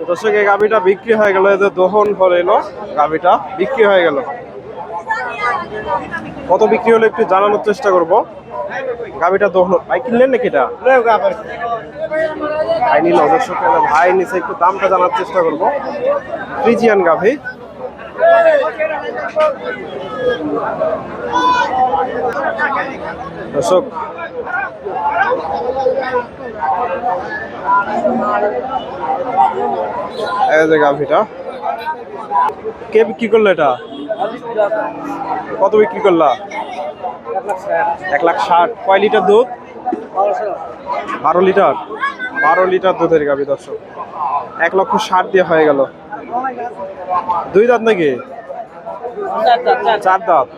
দর্শক এই গাভিটা বিক্রি হয়ে গেল, এদের দহন হলো গাভিটা বিক্রি হয়ে গেল। কত বিক্রি হলো একটু জানানোর চেষ্টা করব। গাভিটা দহন ভাই কিনলেন নাকি? এটা ভাই নিল। দর্শক ভাই নিচে একটু দামটা জানার চেষ্টা করব। ফ্রিজিয়ান গাভি। দর্শক এই যে গাভিটা কে বিক্রি করলো? এটা কত বিক্রি করলা? 1,60,000। কয় লিটার দুধ? 12 লিটার। 12 লিটার দুধের গাভি দর্শক। 1,60,000 দিয়ে হয়ে গেল। দুই দাঁত নাকি? 4 দাঁত।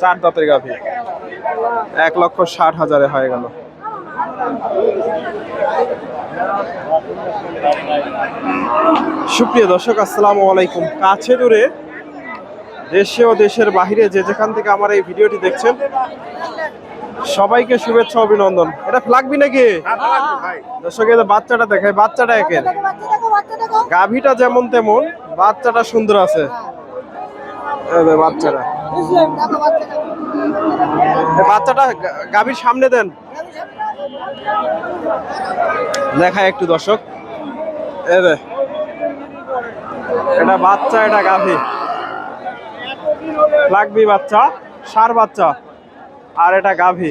4 দাঁতের গাভি 1,60,000 হয়ে গেল। সুপ্রিয় দর্শক আসসালামু আলাইকুম। কাছে দূরে দেশে ও দেশের বাহিরে যে যেখান থেকে আমার এই ভিডিওটি দেখছেন সবাইকে শুভেচ্ছা অভিনন্দন। এটা ফ্লাগবি নাকি? দর্শক এই বাচ্চাটা দেখায়, বাচ্চাটা একের গাভীটা যেমন তেমন বাচ্চাটা সুন্দর আছে। বাচ্চাটা বাচ্চাটা গাভীর সামনে দেন দেখায় একটু দর্শক। এটা বাচ্চা, এটা গাভী ফ্লাগবি বাচ্চা, ষাঁড় বাচ্চা। আর এটা গাভী,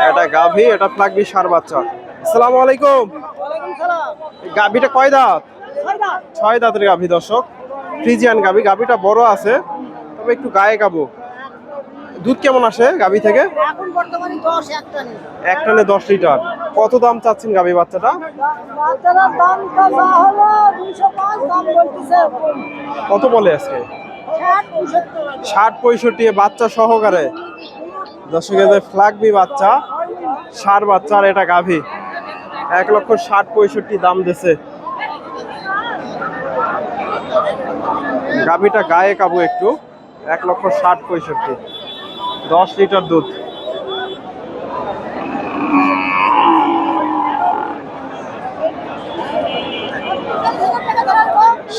এটা গাভী, এটা ফ্লাগবি ষাঁড় বাচ্চা। আসসালামু আলাইকুম। গাভীটা কয় দাঁত? 6 দাঁতের গাভী দর্শক। ফ্রিজিয়ান গাভী। গাভীটা বড় আছে তবে একটু গায়ে গাবো। দুধ কেমন আসে গাভী থেকে? এখন বর্তমানে 10 এক টানে। এক টানে 10 লিটার। কত দাম চাচ্ছেন গাভী বাচ্চাটা? বাচ্চাটার দাম তো যা হলো 205 দাম বলতেছে। কত বলে আজকে? 60-65 বাচ্চা সহকারে দর্শকের ফ্লাগবি বাচ্চা, ষাঁড় বাচ্চা। আর এটা গাভী 1,60,000-65,000 দাম দিছে। গাভীটা গায়ে কাবু একটু। 1,60,000-65,000 10 লিটার দুধ।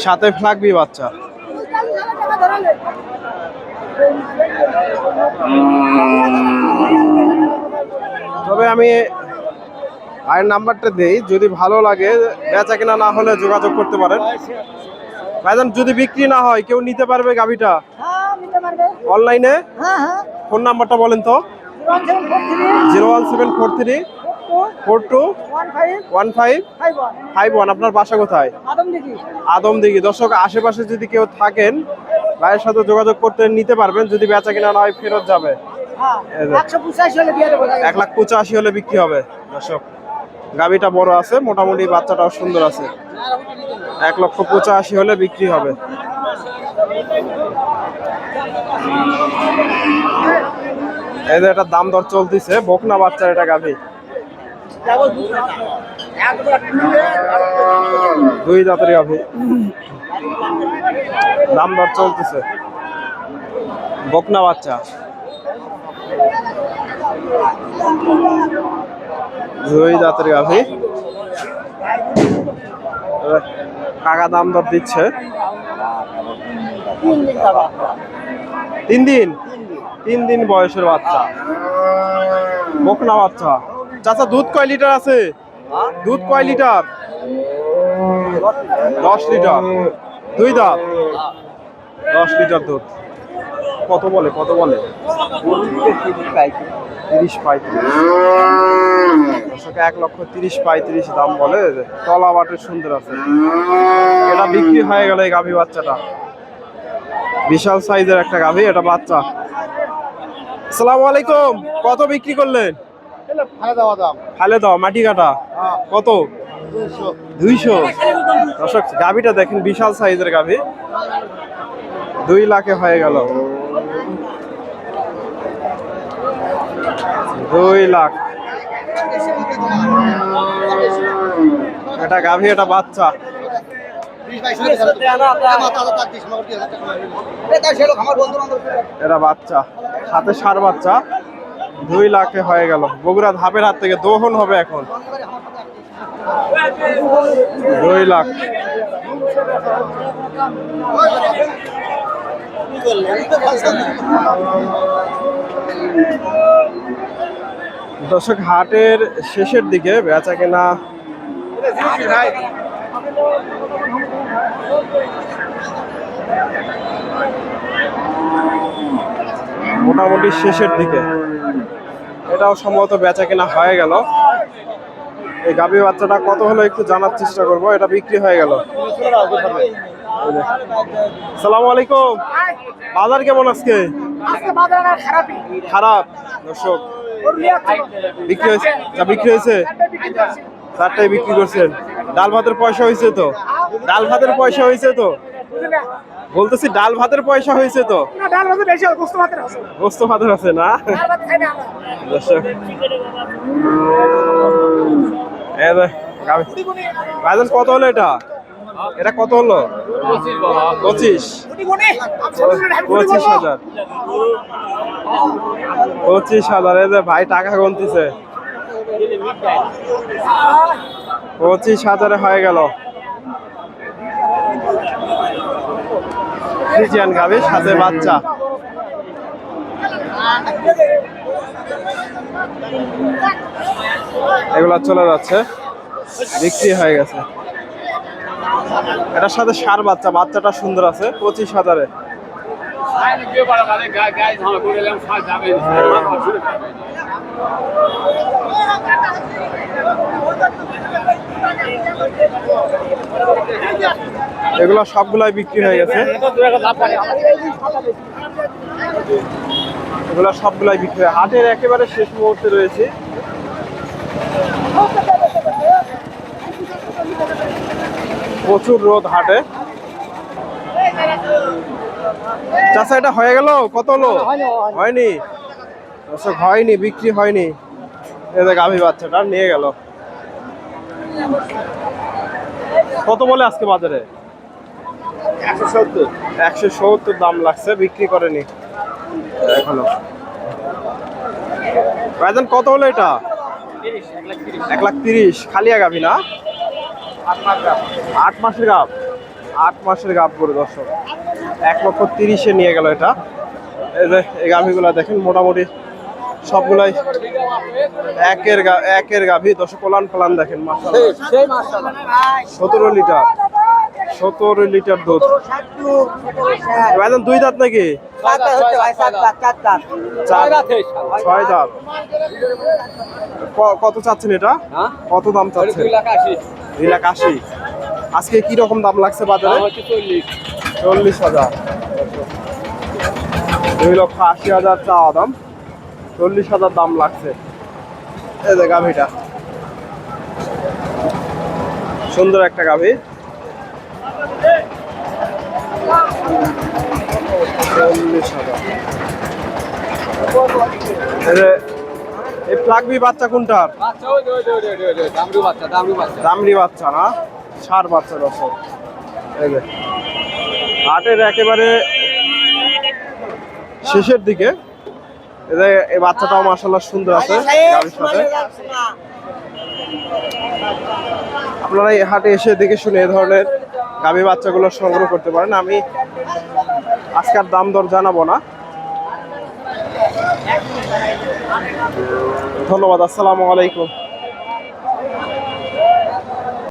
সাথে ফ্লাগবি বাচ্চা। তবে আমি ভাইয়ের নাম্বারটা দেই, যদি ভালো লাগে বেচা কেনা না হলে যোগাযোগ করতে পারেন। ভাইজান যদি বিক্রি না হয় কেউ নিতে পারবে গাভীটা? হ্যাঁ নিতে পারবে অনলাইনে। হ্যাঁ হ্যাঁ। ফোন নাম্বারটা বলেন তো। 01743 42 1551। আপনার বাসা কোথায়? আদমদিঘি। দর্শক আশেপাশে যদি কেউ থাকেন ভাইয়ের সাথে যোগাযোগ করতে নিতে পারবেন। যদি বেচা কিনা না হয় ফেরত যাবে। 1,85,000 হলে বিক্রি হবে দর্শক। গাভীটা বড় আছে, মোটামুটি বাচ্চাটাও সুন্দর আছে। 1,85,000 হলে বিক্রি হবে। এই যে এটা দাম দর চলতেছে। বকনা বাচ্চার এটা গাভী, 2 দাঁতের গাভী। দাম দর চলতেছে। বকনা বাচ্চা, 2 দাঁতের গাভী। কাকা দাম দর দিচ্ছে। 3 দিন বয়সের বাচ্চা, বকনা বাচ্চা। চাচা দুধ কয় লিটার আছে? দুধ কয় লিটার? 10 লিটার। 2 দাঁত, 10 লিটার দুধ। কত বলে? 30-35। 1,30,000-35,000 দাম বলে। তলা বাটের সুন্দর আছে। এটা বিক্রি হয়ে গেল এই গাভী বাচ্চাটা। বিশাল সাইজের একটা গাভী, এটা বাচ্চা। আসসালামু আলাইকুম। কত বিক্রি করলেন? ফালে দাও মাটি কাটা। কত? 200। দর্শক গাভীটা দেখেন, বিশাল সাইজের গাভী। 2 লাখে হয়ে গেল। 2 লাখ। এটা গাভী, এটা বাচ্চা। এটা বাচ্চা, সাথে ষাঁড় বাচ্চা। 2 লাখে হয়ে গেল। বগুড়া ধাপের হাত থেকে দহন হবে এখন। 2 লাখ। দর্শক, হাটের শেষের দিকে বেচা কেনা মোটামুটি শেষের দিকে, এটাও সম্ভবত বেচা কেনা হয়ে গেল। এই গাভী বাচ্চাটা কত হলো একটু জানার চেষ্টা করব। এটা বিক্রি হয়ে গেল। আসসালামু আলাইকুম। বাজার কেমন আজকে? খারাপ। দর্শক, বিক্রি হয়েছে? বিক্রি হয়েছে, 4টায় বিক্রি করছেন। ডাল ভাতের পয়সা হয়েছে তো? ডাল ভাতের পয়সা হয়েছে তো? বলতেছি ডাল ভাতের পয়সা হয়েছে তো? গোস্ত ভাতের আছে না? দর্শক, ভাইজান কত হলো এটা? এটা কত হলো? 25,000। 25,000। এই যে ভাই টাকা গুনতেছে। 25,000 হয়ে গেল। ফ্রিজিয়ান গাভীর সাথে বাচ্চা। এগুলা চলে যাচ্ছে, বিক্রি হয়ে গেছে। এটার সাথে ষাঁড় বাচ্চা, বাচ্চাটা সুন্দর আছে। 25,000। এগুলো সবগুলাই বিক্রি হয়ে গেছে। এগুলো সবগুলাই বিক্রি হয়। হাটের একেবারে শেষ মুহূর্তে রয়েছে। প্রচুর রোদ হাটে। চাচা, এটা হয়ে গেল? কত হলো? হয়নি দর্শক, হয়নি, বিক্রি হয়নি। এই যে গাভী বাচ্চাটা নিয়ে গেল। কত বলে আজকে বাজারে? 170 দাম লাগছে, বিক্রি করেনি এখনো। ভাইজান কত হলো এটা? 1,30,000। খালিয়া গাভী না? 8 মাসের গাভ। 8 মাসের গাভ করে দর্শক, 1,30,000 নিয়ে গেল এটা। এই যে এই গাভীগুলা দেখেন, মোটামুটি সবগুলাই একের গাভী। দর্শক, কোলান দেখেন, মাশাআল্লাহ। 17 লিটার, 17 লিটার দুধ। ভাইজান 2 দাঁত নাকি? 6 দাঁত। কত চাচ্ছেন এটা? কত দাম চাচ্ছেন? 2,80,000। আজকে কি রকম দাম লাগছে বাজারে? 40,000। 2,80,000 চাওয়া দাম, 40,000 দাম লাগছে। এই যে গাভীটা, সুন্দর একটা গাভী। 40,000। এই প্লাগবি বাচ্চা কোনটার? দামরি বাচ্চা না, ষাঁড় বাচ্চা দর্শক। এই যে হাটের একেবারে শেষের দিকে। এই বাচ্চাটাও মাশাআল্লাহ সুন্দর আছে গাভীর সাথে। আপনারা এই হাটে এসে দেখে শুনে এই ধরনের গাভী বাচ্চাগুলো সংগ্রহ করতে পারেন। আমি আজকের দাম দর জানাবো না। ধন্যবাদ। আসসালামু আলাইকুম।